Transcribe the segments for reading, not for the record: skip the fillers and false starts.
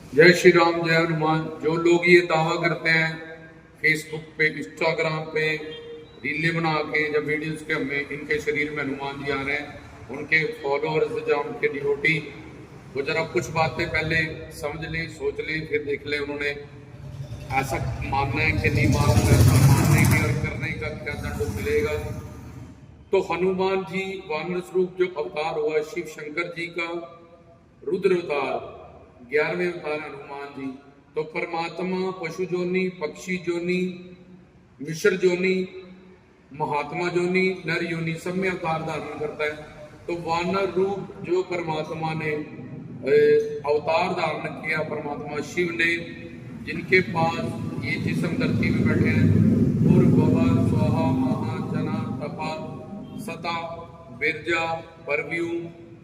जय श्री राम, जय हनुमान। जो लोग ये दावा करते हैं फेसबुक पे, इंस्टाग्राम पे रीलें बना के जब वीडियोस के हमें इनके शरीर में हनुमान जी आ रहे हैं, उनके फॉलोअर्स या उनके डिवोटी, वो जरा कुछ बातें पहले समझ लें, सोच लें, फिर देख लें उन्होंने ऐसा मानना है कि नहीं मानना है। ऐसा मानने की और करने का क्या दंड मिलेगा। तो हनुमान जी वानर स्वरूप जो अवतार हुआ शिव शंकर जी का, रुद्र अवतार, 11वें अवतार हनुमान जी। तो परमात्मा पशु जोनी, पक्षी जोनी, मिश्र जोनी, महात्मा जोनी, नर योनि सब में अवतार धारण करता है। तो वानर रूप जो परमात्मा ने अवतार धारण किया, परमात्मा शिव ने, जिनके पास ये जिसम धरती में बैठे हैं, भूर्भुव स्वाहा महा जना तपा सता बिरजा परव्यू,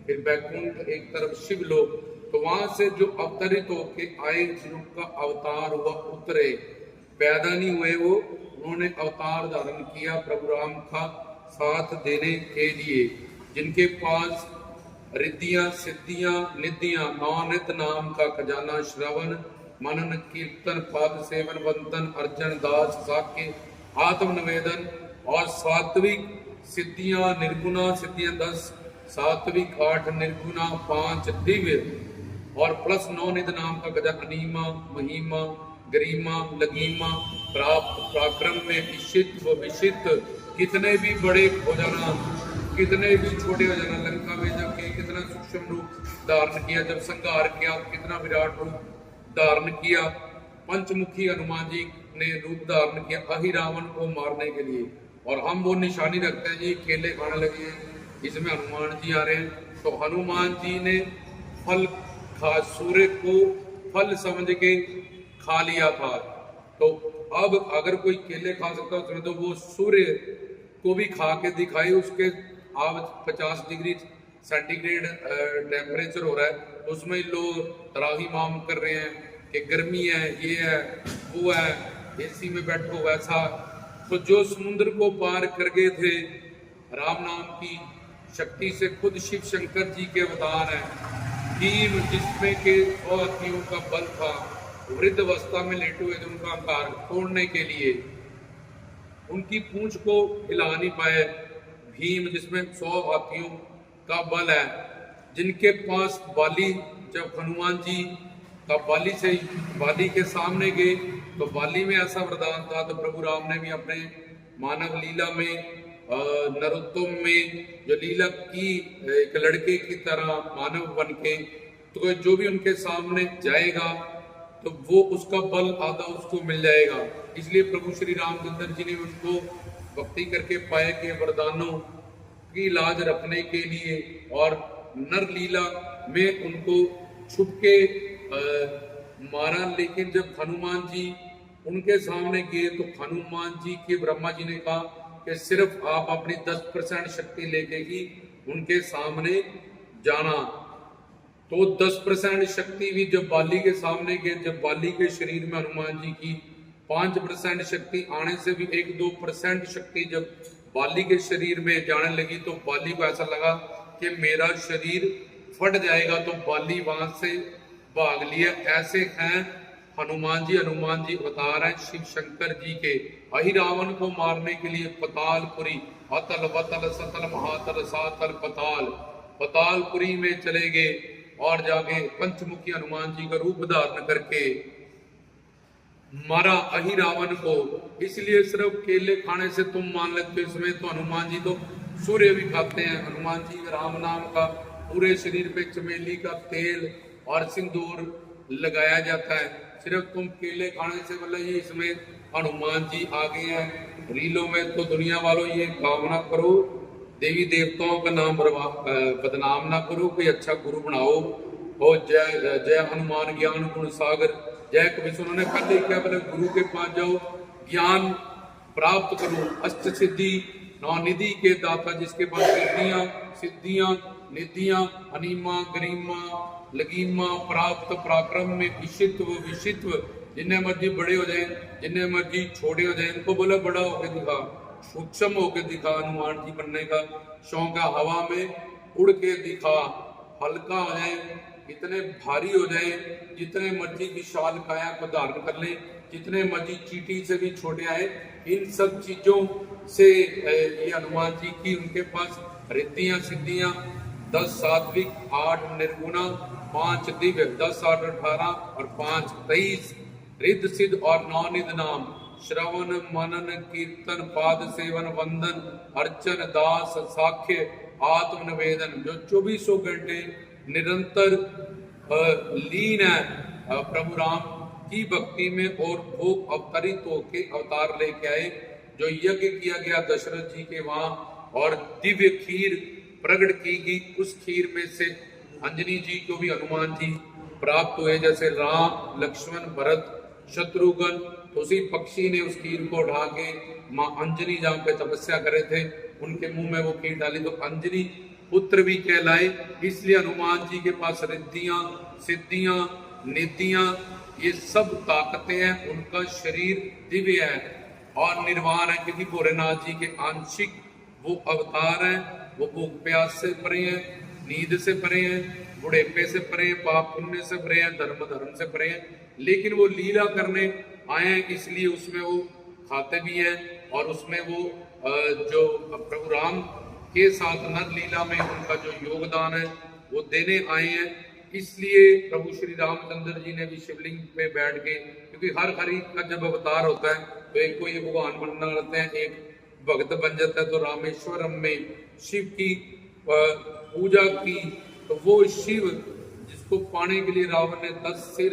फिर बैकुंठ एक तरफ शिवलोक। तो वहां से जो अवतरित होके आए, जिनका अवतार हुआ उतरे, पैदा नहीं हुए वो, उन्होंने अवतार धारण किया प्रभु राम का साथ देने के लिए। जिनके पास रिद्धियां सिद्धियां निधियां, नौनित नाम का खजाना, श्रवण मनन कीर्तन पाद सेवन वंदन अर्जन दास साक्य आत्म निवेदन, और सात्विक सिद्धियां निर्गुणा सिद्धियां 10, सात्विक 8, निर्गुणा 5, दिव्य, और प्लस 9 निध नाम का गजा, अनीमा महिमा गरिमा लगीमा प्राप्त पराक्रम में विशित व विशित। कितने भी बड़े हो जाना, कितने भी छोटे हो जाना, लंका में जाके कितना सूक्ष्म रूप धारण किया, जब संहार किया कितना विराट रूप धारण किया। पंचमुखी हनुमान जी ने रूप धारण किया अहि रावण को मारने के लिए। और हम वो निशानी रखते हैं जी, केले खाने लगे हैं, इसमें हनुमान जी आ रहे हैं। तो हनुमान जी ने फल खा, सूर्य को फल समझ के खा लिया था। तो अब अगर कोई केले खा सकता है तो वो सूर्य को भी खा के दिखाए। उसके अब 50 डिग्री सेंटीग्रेड टेम्परेचर हो रहा है, तो उसमें लोग तराही माम कर रहे हैं कि गर्मी है, ये है, वो है, एसी में बैठो वैसा। तो जो समुद्र को पार कर गए थे राम नाम की शक्ति से, खुद शिव शंकर जी के अवतार हैं। भीम जिसमें के 100 हाथियों का बल था, वृद्ध अवस्था में लेटे हुए थे, उनका अहंकार तोड़ने के लिए उनकी पूंछ को हिला नहीं पाए। भीम जिसमें 100 हाथियों का बल है, जिनके पास बाली, जब हनुमान जी का बाली के सामने गए तो बाली में ऐसा वरदान था। तो प्रभु राम ने भी अपने मानव लीला में, नरोत्तम में जो लीला की, एक लड़के की तरह मानव बन के, तो जो भी उनके सामने जाएगा तो वो उसका बल आधा उसको मिल जाएगा। इसलिए प्रभु श्री रामचंद्र जी ने उसको भक्ति करके पाए के वरदानों की लाज रखने के लिए, और नर लीला में उनको छुप के मारा। लेकिन जब हनुमान जी उनके सामने गए तो हनुमान जी के ब्रह्मा जी ने कहा कि सिर्फ आप अपनी 10% शक्ति लेके ही उनके सामने जाना। तो 10% शक्ति भी जब बाली के सामने गए, जब बाली के शरीर में हनुमान जी की 5% शक्ति आने से भी 1-2% शक्ति जब बाली के शरीर में जाने लगी, तो बाली को ऐसा लगा कि मेरा शरीर फट जाएगा। तो बाली वहां से भाग लिया। ऐसे हैं हनुमान जी अवतार हैं शिव शंकर जी के। अहि रावण को मारने के लिए पतालपुरी, अतल वतल सतल महातल सातल पताल, पतालपुरी में चले गए और जाके पंचमुखी हनुमान जी का रूप धारण करके मारा अहि रावण को। इसलिए सिर्फ केले खाने से तुम मान लेते हो, इसमें तो हनुमान जी तो सूर्य भी खाते हैं। हनुमान जी राम नाम का पूरे शरीर पे चमेली का तेल और सिंदूर लगाया जाता है। सिर्फ तुम केले खाने से मतलब ये इसमें हनुमान जी आ गए हैं रीलों में। तो दुनिया वालों ये कामना करो, देवी देवताओं का नाम बदनाम ना करो, कोई अच्छा गुरु बनाओ। और जय जय हनुमान ज्ञान गुण सागर, जय कवि। उन्होंने पहले क्या बोले, गुरु के पास जाओ, ज्ञान प्राप्त करो। अष्ट सिद्धि नौनिधि के दाता, जिसके पास सिद्धियां सिद्धियां निधियां अनीमा गरिमा लगीमा प्राप्त पराक्रम में विशित्व विशित्व। जिन्हें मर्जी बड़े हो जाए, जिन्हें मर्जी छोटे हो जाए, इनको बोला बड़ा होकर दिखा, सूक्ष्म होकर दिखा। हनुमान जी बनने का शौक है, हवा में उड़ के दिखा, हल्का हो जाए इतने भारी हो जाए, जितने मर्जी विशाल काया को धारण कर ले, जितने मर्जी चींटी से भी छोटे आए, इन सब चीजों से ये हनुमान जी की उनके पास रिद्धियां सिद्धियां 10 सात्विक, 8 निर्गुणा, 5 दिव्य, 10 8 18 और 5 23 रिद्ध सिद्ध और 9 निध नाम, श्रवण मनन कीर्तन पाद सेवन वंदन अर्चन दास साख्य आत्म निवेदन, जो 2400 घंटे निरंतर लीन है प्रभु राम की भक्ति में। और वो अवतरित होके अवतार लेके आए, जो यज्ञ किया गया दशरथ जी के वहां और दिव्य खीर प्रकट की गई, उस खीर में से अंजनी जी को भी हनुमान जी प्राप्त हुए। जैसे राम लक्ष्मण भरत शत्रुघ्न, तो उसी पक्षी ने उस खीर को उठा के माँ अंजनी जहाँ पे तपस्या करे थे उनके मुंह में वो खीर डाली, तो अंजनी पुत्र भी कहलाए। इसलिए हनुमान जी के पास रिद्धियां सिद्धियां निधियां ये सब ताकतें हैं, उनका शरीर दिव्य है और निर्वाण है, क्योंकि भोलेनाथ जी के आंशिक वो अवतार हैं। वो भूख प्यास से परे हैं, नींद से परे हैं, बुढ़ेपे से परे हैं, पाप पुण्य से परे हैं, धर्म से परे हैं, लेकिन वो लीला करने आए हैं, इसलिए उसमें वो खाते भी हैं और उसमें वो जो प्रभु राम के साथ नर लीला में उनका जो योगदान है वो देने आए हैं। इसलिए प्रभु श्री रामचंद्र जी ने भी शिवलिंग पे बैठ के, क्योंकि हर हरि का जब अवतार होता है तो एक को ये भगवान बनना रहते हैं, एक भक्त बन जाता है। तो रामेश्वरम में शिव की पूजा की, तो वो शिव जिसको पाने के लिए रावण ने 10 सिर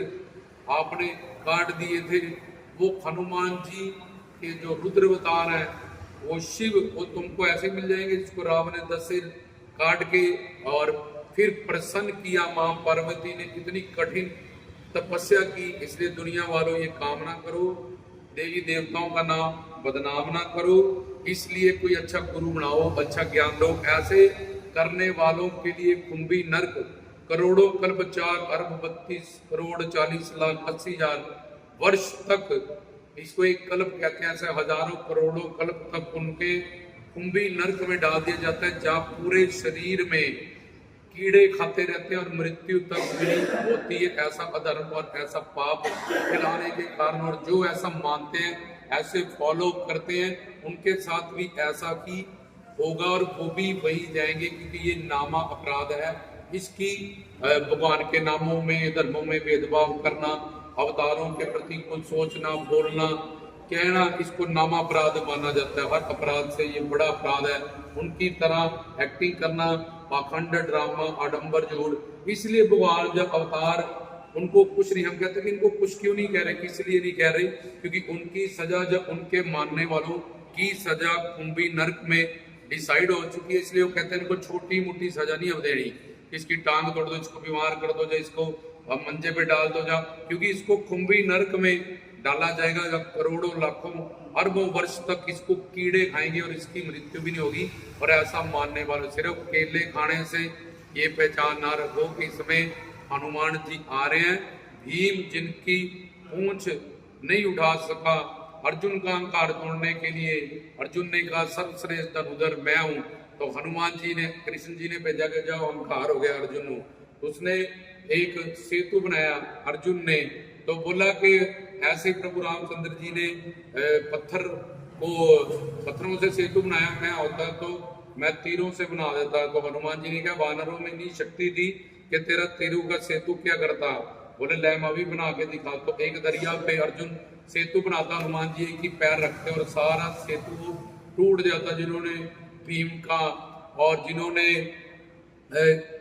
आपने काट दिए थे, वो हनुमान जी के जो रुद्र अवतार है वो शिव, वो तुमको ऐसे मिल जाएंगे जिसको रावण ने 10 सिर काट के और फिर प्रसन्न किया। मां पार्वती ने इतनी कठिन तपस्या की, इसलिए दुनिया वालों ये कामना करो, देवी देवताओं का नाम बदनाम ना करो, इसलिए कोई अच्छा गुरु बनाओ, अच्छा ज्ञान दो। ऐसे करने वालों के लिए कुंभी नरक करोड़ों कल्प 4 अरब 32 करोड़ 40 लाख 80 हजार वर्ष तक, इसको एक कल्प कहते हैं, ऐसे हजारों करोड़ों कल्प तक उनके कुंभी नरक में डाल दिया जाता है, जहाँ पूरे शरीर में कीड़े खाते रहते हैं और मृत्यु तक भी होती है। ऐसा अधर्म और ऐसा पाप फैलाने के कारण, और जो ऐसा मानते हैं ऐसे फॉलो करते हैं, उनके साथ भी ऐसा ही होगा और वो भी वही जाएंगे, क्योंकि ये नामा अपराध है। इसकी भगवान के नामों में धर्मों में भेदभाव करना, अवतारों के प्रति कुछ सोचना बोलना कहना, इसको नामा अपराध माना जाता है। हर अपराध से ये बड़ा अपराध है। उनकी तरह एक्टिंग करना, पाखंड ड्रामा आडंबर झूठ। इसलिए भगवान जब अवतार उनको कुछ नहीं, हम कहते हैं कि इनको कुछ क्यों नहीं कह रहे, किस लिए नहीं कह रहे, क्योंकि उनकी सजा जब उनके मानने वालों की सजा कुंभी नरक में डिसाइड हो चुकी है, इसलिए वो कहते हैं इनको छोटी मोटी सजा नहीं अब देनी, इसकी टांग तोड़ दो, इसको बीमार कर दो, या इसको मंजे पे डाल दो जा, क्योंकि इसको कुंभी नरक में डाला जाएगा। जब करोड़ों लाखों अरबों वर्ष तक इसको कीड़े खाएंगे और इसकी मृत्यु भी नहीं होगी। और ऐसा मानने वालों सिर्फ केले खाने से ये पहचान ना रखो कि इसमें हनुमान जी आ रहे हैं। भीम जिनकी पूंछ नहीं उठा सका अर्जुन का अहंकार तोड़ने के लिए, अर्जुन ने कहा सर्वश्रेष्ठ धनुधर मैं हूं, तो हनुमान जी ने कृष्ण जी ने भेजा कि जाओ अहंकार हो गया अर्जुन, उसने एक सेतु बनाया अर्जुन ने, तो बोला कि ऐसे प्रभु रामचंद्र जी ने पत्थरों से सेतु बनाया, मैं होता तो मैं तीरों से बना देता। तो हनुमान जी ने कहा वानरों में नहीं शक्ति थी कि तेरा तीरों का सेतु क्या करता, बोले ले मैं भी बना के दिखा। तो एक दरिया पे अर्जुन सेतु बनाता, हनुमान जी एक ही पैर रखते और सारा सेतु टूट जाता। जिन्होंने भीम का और जिन्होंने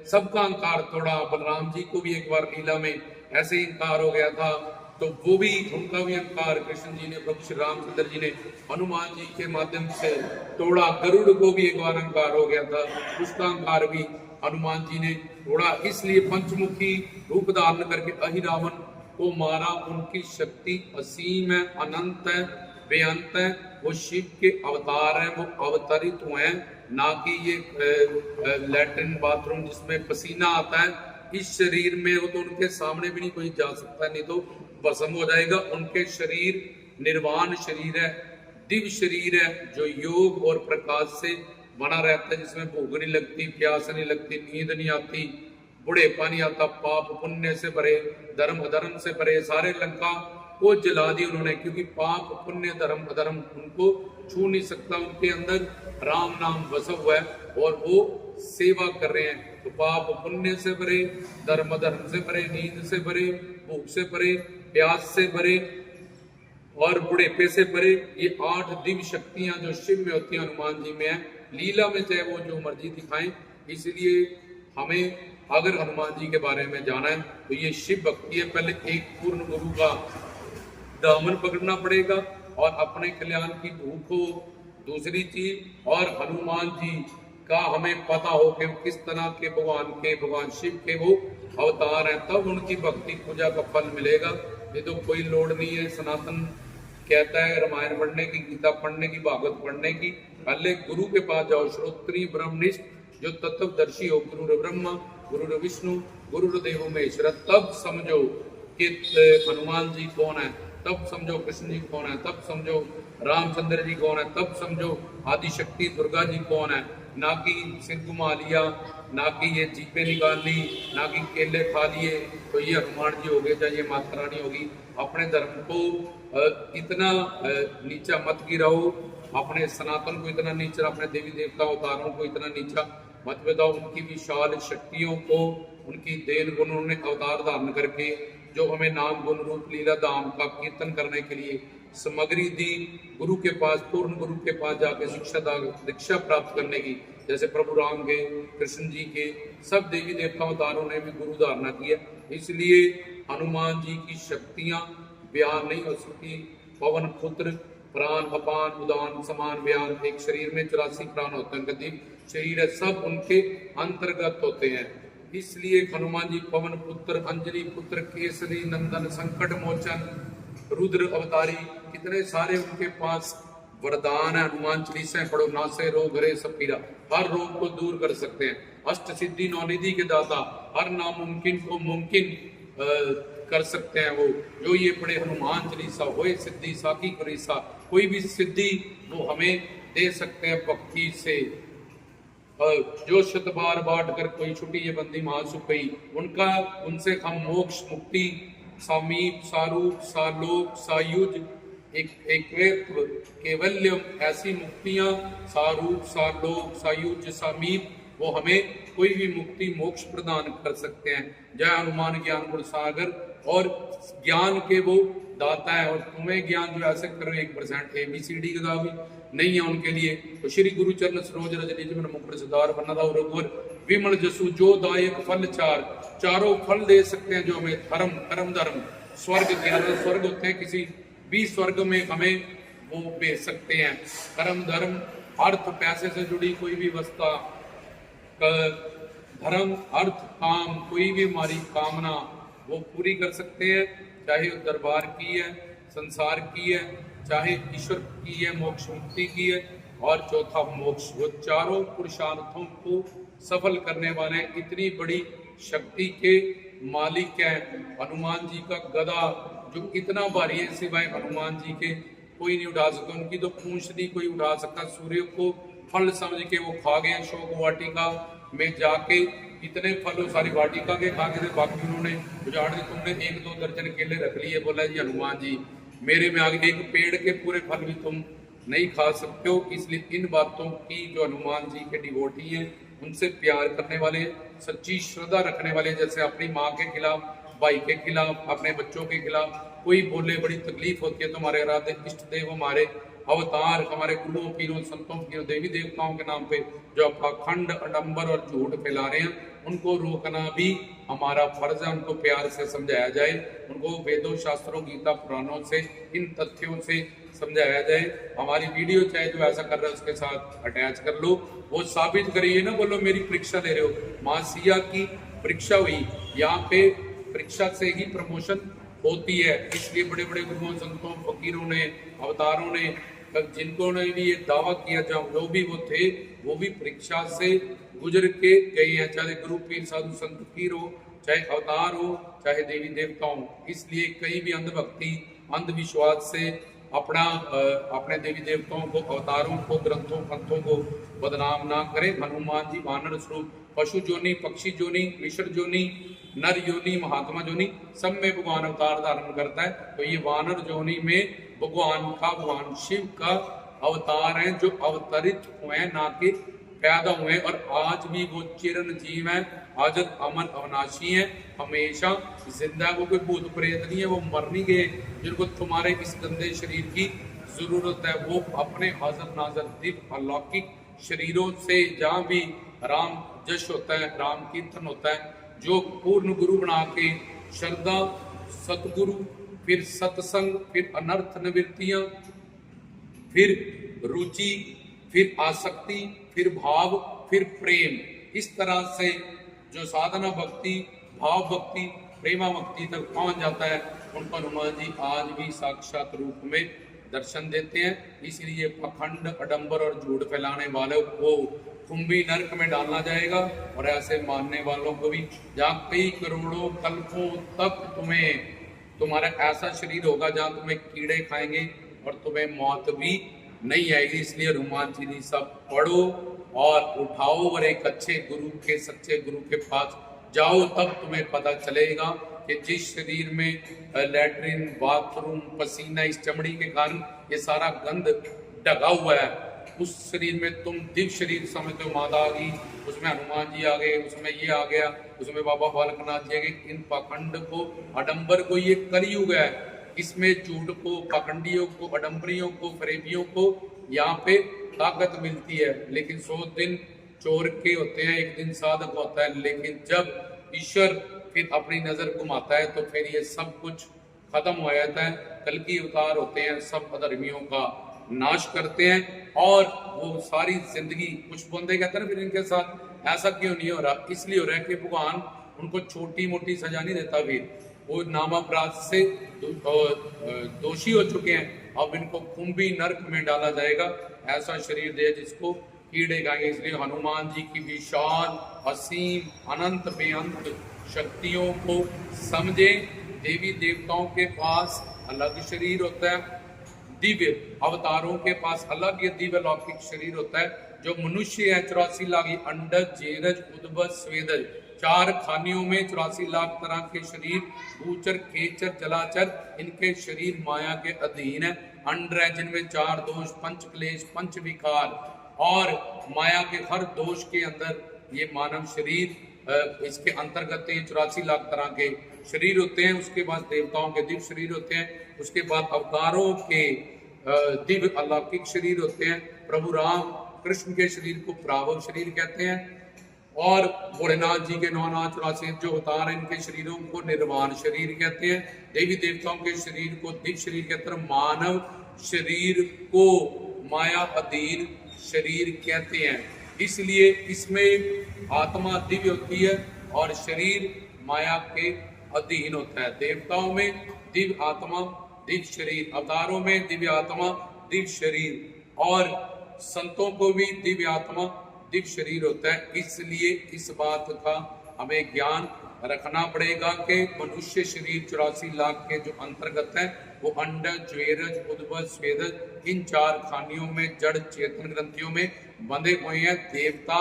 सबका अहंकार तोड़ा, बलराम जी को भी एक बार लीला में ऐसे ही अहंकार हो गया था, तो वो भी उनका भी अहंकार कृष्ण जी ने, प्रभु श्री रामचंद्र जी ने हनुमान जी के माध्यम से तोड़ा। गरुड़ को भी एक बार अहंकार हो गया था, उसका अहंकार भी हनुमान जी ने तोड़ा। इसलिए पंचमुखी रूप धारण करके अहिरावण को मारा। उनकी शक्ति असीम है, अनंत है, बेअंत है। वो शिव के अवतार हैं, वो अवतरित हुए हैं, ना कि ये लैट्रिन बाथरूम जिसमें पसीना आता है इस शरीर में। वो तो उनके सामने भी नहीं कोई जा सकता, नहीं तो भस्म हो जाएगा। उनके शरीर निर्वाण शरीर है, दिव्य शरीर है, जो योग और प्रकाश से बना रहता है, जिसमें भूख नहीं लगती, प्यास नहीं लगती, नींद नहीं आती, बुढ़ेपा नहीं आता, पाप पुण्य से भरे, धर्म अधर्म से भरे, सारे लंका को जला दी उन्होंने, क्योंकि पाप पुण्य धर्म अधर्म उनको छू नहीं सकता। उनके अंदर राम नाम बसा हुआ है और वो सेवा कर रहे हैं। तो पाप पुण्य से भरे, धर्म अधर्म से भरे, नींद से भरे, भूख से भरे, प्यास से भरे और बुढ़ेपे से भरे, ये 8 दिव्य शक्तियां जो शिव में होती हैं हनुमान जी में है। लीला में चाहे वो जो मर्जी दिखाएं। इसलिए हमें अगर हनुमान जी के बारे में जाना है तो ये शिव भक्ति है। पहले एक पूर्ण गुरु का दामन पकड़ना पड़ेगा और अपने कल्याण की भूख हो दूसरी चीज, और हनुमान जी का हमें पता हो कि किस तरह के भगवान शिव के वो अवतार हैं, तब उनकी भक्ति पूजा का फल मिलेगा। ये तो कोई लोड नहीं है। सनातन कहता है रामायण पढ़ने की, गीता पढ़ने की, भागवत पढ़ने की, पहले गुरु के पास जाओ। श्रोत्री ब्रह्मनिष्ठ जो तत्वदर्शी हो, गुरु ब्रह्मा, गुरु विष्णु, गुरुदेव महेश्वर, तब समझो कि हनुमान जी कौन है, तब समझो कृष्ण जी कौन है, तब समझो रामचंद्र जी कौन है, तब समझो आदिशक्ति दुर्गा जी कौन है। ना कि सिर घुमा लिया, ना कि ये जीपे निकाल ली, ना कि केले खा लिए तो ये हनुमान जी हो गए, चाहे ये माता रानी होगी। अपने धर्म को इतना नीचा मत गिराओ, अपने सनातन को इतना नीचा, अपने देवी देवता अवतारों को इतना नीचा मत बताओ। उनकी विशाल शक्तियों को, उनकी देन गुण, उन्होंने अवतार धारण करके जो हमें नाम गुण रूप लीला धाम का कीर्तन करने के लिए सामग्री दी, गुरु के पास, पूर्ण गुरु के पास जाके दीक्षा प्राप्त करने की, जैसे प्रभु राम के, कृष्ण जी के, सब देवी देवता अवतारों ने भी गुरु धारणा किया। इसलिए हनुमान जी की शक्तियां बयान नहीं हो सकती। पवन पुत्र, प्राण अपान उदान समान बयान, एक शरीर में 84 प्राण होते हैं, गति शरीर है, सब उनके अंतर्गत होते हैं। इसलिए हनुमान जी पवन पुत्र, अंजलि पुत्र, केसरी नंदन, संकट मोचन, रुद्र अवतारी, कितने सारे उनके पास वरदान है। हनुमान चालीसा पढ़ो, नासे रोग हरे सब पीरा, हर रोग को दूर कर सकते हैं। अष्ट सिद्धि नौनिधि के दाता, हर नामुमकिन को मुमकिन कर सकते हैं। वो जो ये पढ़े हनुमान चालीसा, होए सिद्धि साकी करीसा, कोई भी सिद्धि वो हमें दे सकते हैं भक्ति से। जो शत बार बाट कर कोई छुटी ये बंदी महासुखई, उनका उनसे हम मोक्ष मुक्ति सामीप सारूप सालोक सायुज एक केवल्यम, ऐसी मुक्तियां सारूप सालोक सायुज सामीप, वो हमें कोई भी मुक्ति मोक्ष प्रदान कर सकते हैं। जय हनुमान ज्ञान गुण सागर, और ज्ञान के वो दाता है। और तुम्हें ज्ञान जो ऐसे करो 1% ABCD का भी नहीं है उनके लिए। तो श्री गुरु चरण सरोज रज निज मन मुकुर सुधार, बन्ना रघुवर विमल जसु जो दायक फल चार, चारों फल दे सकते हैं जो हमें धर्म, कर्म, धर्म, स्वर्ग, 11 स्वर्ग होते हैं, किसी भी स्वर्ग में हमें वो भेज सकते हैं। कर्म, धर्म, अर्थ, पैसे से जुड़ी कोई भी वस्तु, धर्म, अर्थ, काम, कोई भी हमारी कामना वो पूरी कर सकते हैं, चाहे वो दरबार की है, संसार की है, चाहे ईश्वर की है, मोक्ष मुक्ति की है, और चौथा मोक्ष। वो चारों पुरुषार्थों को सफल करने वाले इतनी बड़ी शक्ति के मालिक हैं। हनुमान जी का गदा जो इतना भारी है, सिवाय हनुमान जी के कोई नहीं उठा सकता। उनकी तो पूंछ नहीं कोई उठा सकता। सूर्य को फल समझ के वो खा गए शोक वाटिका में जाके, इतने फल सारी वाटिका के खा के, बाकी उन्होंने उजाड़ दी। तुमने 1-2 दर्जन केले रख लिए, बोला जी हनुमान जी मेरे में आगे, एक पेड़ के पूरे फल भी तुम नहीं खा सकते हो। इसलिए इन बातों की जो हनुमान जी के डिवोटी हैं, उनसे प्यार करने वाले, सच्ची श्रद्धा रखने वाले, जैसे अपनी माँ के खिलाफ, भाई के खिलाफ, अपने बच्चों के खिलाफ कोई बोले बड़ी तकलीफ होती है, तो हमारे आराध्य इष्ट देव, हमारे अवतार, हमारे गुरुओं, पीरों, संतों, पीरों, देवी देवताओं के नाम पे जो पाखंड, अडंबर और झूठ फैला रहे हैं, उनको रोकना भी हमारा फर्ज है। उनको प्यार से समझाया जाए, उनको वेदों, शास्त्रों, गीता, पुराणों से, इन तथ्यों से समझाया जाए। हमारी वीडियो चाहे जो ऐसा कर रहा है उसके साथ अटैच कर लो, वो साबित करिए ना, बोलो मेरी परीक्षा ले रहे हो। माँ सिया की परीक्षा हुई, यहाँ पे परीक्षा से ही प्रमोशन होती है। इसलिए बड़े बड़े गुरुओं, संतों, फकीरों ने, अवतारों ने, जिनको ने भी ये दावा किया, जो भी वो थे, वो भी परीक्षा से गुजर के गए हैं, चाहे गुरु, पीर, साधु, संत, फकीर हो, चाहे अवतार हो, चाहे देवी देवता हो। इसलिए कहीं भी अंधभक्ति, अंधविश्वास से अपने देवी देवताओं को, अवतारों को, ग्रंथों, पंथों को बदनाम ना करें। हनुमान जी वानर स्वरूप पशु जोनी, पक्षी जोनी, मिश्र जोनी, नर योनि, महात्मा जोनी, सब में भगवान अवतार धारण करता है। तो ये वानर जोनी में भगवान शिव का अवतार है, जो अवतरित हुए हैं, ना कि पैदा हुए हैं। और आज भी वो चिरंजीव है, आजत अमर अविनाशी है, हमेशा जिंदा। वो कोई भूत प्रेत नहीं है, वो मर नहीं गए जिनको तुम्हारे इस गंदे शरीर की जरूरत है। वो अपने हाजर नाजर दिव्य अलौकिक शरीरों से, जहाँ भी राम जश होता है, राम कीर्तन होता है, जो पूर्ण गुरु बना के श्रद्धा, सतगुरु, फिर सत्संग, फिर अनर्थ निवृत्तियां, फिर रुचि, फिर आसक्ति, फिर भाव, फिर प्रेम, इस तरह से जो साधना भक्ति, भाव भक्ति, प्रेमा भक्ति तक पहुंच जाता है, उनको हनुमान जी आज भी साक्षात रूप में दर्शन देते हैं। इसलिए पखंड, अडंबर और झूठ फैलाने वालों को कुंभी नरक में डालना जाएगा, और ऐसे मानने वालों को भी, जहाँ कई करोड़ों कल्पों तक तुम्हारा ऐसा शरीर होगा जहाँ तुम्हें कीड़े खाएंगे और तुम्हें मौत भी नहीं आएगी। इसलिए हनुमान जी सब पढ़ो और उठाओ और एक अच्छे गुरु के, सच्चे गुरु के पास जाओ, तब तुम्हें पता चलेगा कि जिस शरीर में लैट्रिन, बाथरूम, पसीना, इस चमड़ी के कारण ये सारा गंद ढका हुआ है, उस शरीर में तुम दिव्य शरीर समझते हो। माता आ गई, उसमें हनुमान जी आ गए, उसमें ये आ गया, उसमें बाबा बालकनाथ जी आ गए। इन पाखंड को, अडंबर को, ये कलयुग है, इसमें झूठ को, पाखंडियों को, अडंबरियों को, फरेबियों को यहाँ पे ताकत मिलती है। लेकिन 100 दिन चोर के होते हैं, एक दिन साधक होता है। लेकिन जब ईश्वर फिर अपनी नजर घुमाता है तो फिर ये सब कुछ खत्म हो जाता है। कल की अवतार होते हैं, सब अधर्मियों का नाश करते हैं, और वो सारी जिंदगी, कुछ बंदे कहते हैं ना, फिर इनके साथ ऐसा क्यों नहीं हो रहा, इसलिए हो रहा है कि भगवान उनको छोटी मोटी सजा नहीं देता, फिर वो नामापराध से दोषी हो चुके हैं, अब इनको कुंभी नरक में डाला जाएगा। ऐसा शरीर दे जिसको कीड़े खाएंगे। इसलिए हनुमान जी की विशाल, असीम, अनंत बेअंत शक्तियों को समझे। देवी देवताओं के पास अलग शरीर होता है, दिव्य अवतारों के पास अलग ये दिव्य लौकिक शरीर होता है। जो मनुष्य है 84 लाख, अंडज, जेरज, उद्भज, स्वेदज, 4 खानियों में 84 लाख तरह के शरीर, भूचर, खेचर, जलाचर, इनके शरीर माया के अधीन है। अंड है जिनमें 4 दोष, पंच क्लेश, पंच विकार, और माया के हर दोष के अंदर ये मानव शरीर इसके अंतर्गत 84 लाख तरह के शरीर होते हैं। उसके बाद देवताओं के दिव्य शरीर होते हैं, उसके बाद अवतारों के दिव्य अलौकिक शरीर होते हैं। प्रभु राम कृष्ण के शरीर को प्रावल शरीर कहते हैं, और भोलेनाथ जी के 984 जो अवतार हैं, इनके शरीरों को निर्वाण शरीर कहते हैं। देवी देवताओं के शरीर को दिव्य शरीर कहते हैं। मानव शरीर को माया अधीन शरीर कहते हैं। इसलिए इसमें आत्मा दिव्य होती है और शरीर माया के अधीन होता है। देवताओं में दिव्य आत्मा, दिव्य शरीर, अवतारों में दिव्य आत्मा, दिव्य शरीर, और संतों को भी दिव्य आत्मा, दिव्य शरीर होता है। इसलिए इस बात का हमें ज्ञान रखना पड़ेगा कि मनुष्य शरीर 84 लाख के जो अंतर्गत है, वो अंडज, ज्वेरज, उद्भज, स्वेदज, इन 4 खानियों में जड़ चेतन ग्रंथियों में बंधे हुए हैं। देवता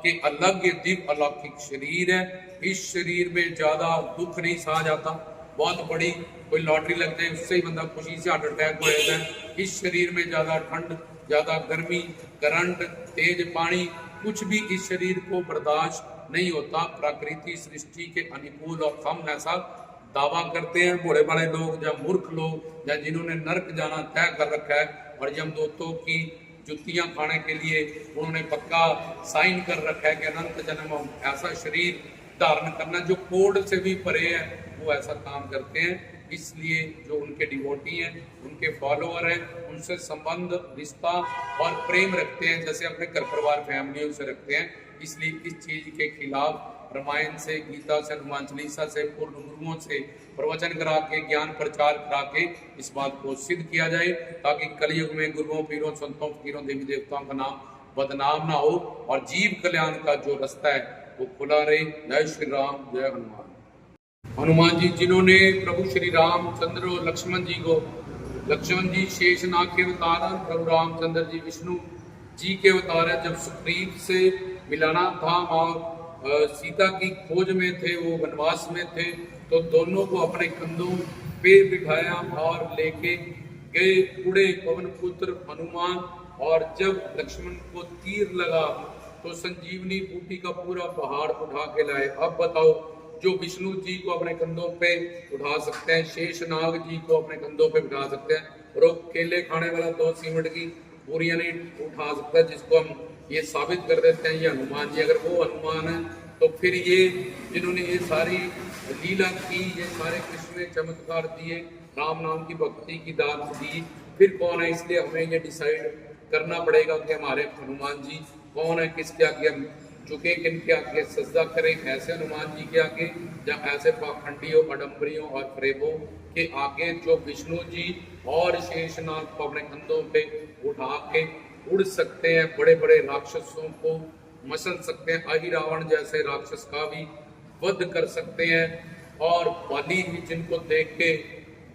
के अलग दिव्य अलौकिक शरीर है। इस शरीर में ज्यादा दुख नहीं सहा जाता। बहुत बड़ी कोई लॉटरी लग जाए, उससे ही बंदा खुशी से हार्ट अटैक हो जाता है। इस शरीर में ज्यादा ठंड, ज्यादा गर्मी, करंट, तेज पानी, कुछ भी इस शरीर को बर्दाश्त नहीं होता। प्रकृति सृष्टि के अनुकूल, और हम ऐसा दावा करते हैं बड़े बड़े लोग, या मूर्ख लोग, या जिन्होंने नरक जाना तय कर रखा है और यमदूतों की जुतियां खाने के लिए उन्होंने पक्का साइन कर रखा है कि अनंत जन्म हम ऐसा शरीर धारण करना, जो कोड से भी परे है, वो ऐसा काम करते हैं। इसलिए जो उनके डिवोटी हैं, उनके फॉलोअर हैं, उनसे संबंध, रिश्ता और प्रेम रखते हैं जैसे अपने घर परिवार फैमिलियों से रखते हैं। इसलिए इस चीज के खिलाफ रामायण से, गीता से, हनुमान चालीसा से, पूर्ण गुरुओं से प्रवचन करा के, ज्ञान प्रचार करा के इस बात को सिद्ध किया जाए, ताकि कलयुग में गुरुओं, पीरों, संतों, फकीरों, देवी देवताओं का नाम बदनाम ना हो और जीव कल्याण का जो रास्ता है वो खुला रहे। जय श्री राम, जय हनुमान। हनुमान जी जिन्होंने प्रभु श्री रामचंद्र और लक्ष्मण जी को, लक्ष्मण जी शेषनाग के अवतार, प्रभु रामचंद्र जी विष्णु जी के अवतार है। जब सुग्रीव से मिलाना था और सीता की खोज में थे, वो वनवास में थे, तो दोनों को अपने कंधों पे बिठाया और लेके गए उड़े पवन पुत्र हनुमान। और जब लक्ष्मण को तीर लगा तो संजीवनी बूटी का पूरा पहाड़ उठा के लाए। अब बताओ, जो विष्णु जी को अपने कंधों पे उठा सकते हैं, शेषनाग जी को अपने कंधों पे उठा सकते हैं, और वो केले खाने वाला 2 सीमेंट की बोरियां नहीं उठा सकता, जिसको हम ये साबित कर देते हैं ये हनुमान जी। अगर वो हनुमान है तो फिर ये जिन्होंने ये सारी लीला की, ये सारे कृष्ण ने चमत्कार दिए, राम नाम की भक्ति की दात दी, फिर कौन है? इसलिए हमें ये डिसाइड करना पड़ेगा कि हमारे हनुमान जी कौन है, किसके आगे हम झुके, किनके आगे सजदा करें। ऐसे हनुमान जी के आगे या ऐसे पाखंडियों, अडम्बरियों और फरेबों के आगे जो विष्णु जी और शेषनाग को अपने कंधों पे उठा के उड़ सकते हैं, बड़े बड़े राक्षसों को मसल सकते हैं, अहि रावण जैसे राक्षस का भी वध कर सकते हैं, और बाली भी जिनको देख के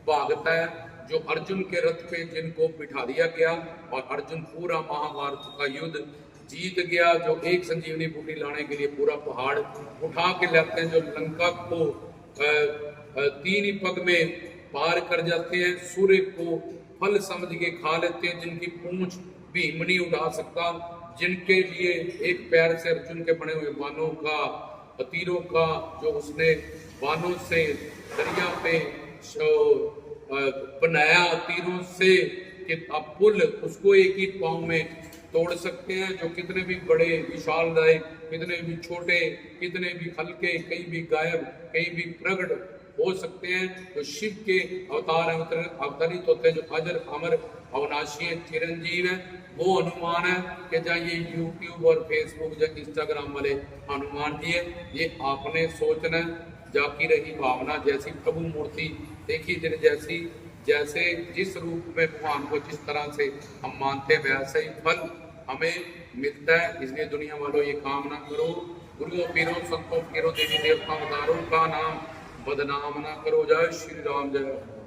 भागता है, जो अर्जुन के रथ पे जिनको बिठा दिया गया और अर्जुन पूरा महाभारत का युद्ध जीत गया, जो एक संजीवनी बूटी लाने के लिए पूरा पहाड़ उठा के लाते हैं, जो लंका को 3 ही पग में पार कर जाते हैं, सूर्य को फल समझ के खा लेते हैं, जिनकी पूंछ भीम नहीं उठा सकता, जिनके लिए एक पैर से अर्जुन के बने हुए बाणों का, तीरों का, जो उसने बाणों से दरिया पे बनाया तीरों से कि अब पुल, उसको एक ही पांव में तोड़ सकते हैं, जो कितने भी बड़े विशाल राय, कितने भी छोटे, कितने भी हल्के, कहीं भी गायब, कहीं भी प्रकट हो सकते हैं, तो शिव के अवतार अवतरित होते हैं, जो अजर अमर अविनाशी है, चिरंजीव है, वो हनुमान है। कि जहाँ ये यूट्यूब और फेसबुक या इंस्टाग्राम वाले हनुमान जी है, ये आपने सोचना, जाकी रही भावना, जैसी प्रभु मूर्ति देखी जिन जैसी, जैसे जिस रूप में भगवान को जिस तरह से हम मानते हैं वैसे ही फल हमें मिलता है। इसलिए दुनिया वालों ये कामना करो, गुरुओं पीरों संतों पीरों देवी देवता अवतारों का नाम बदनाम ना करो। जय श्री राम, जय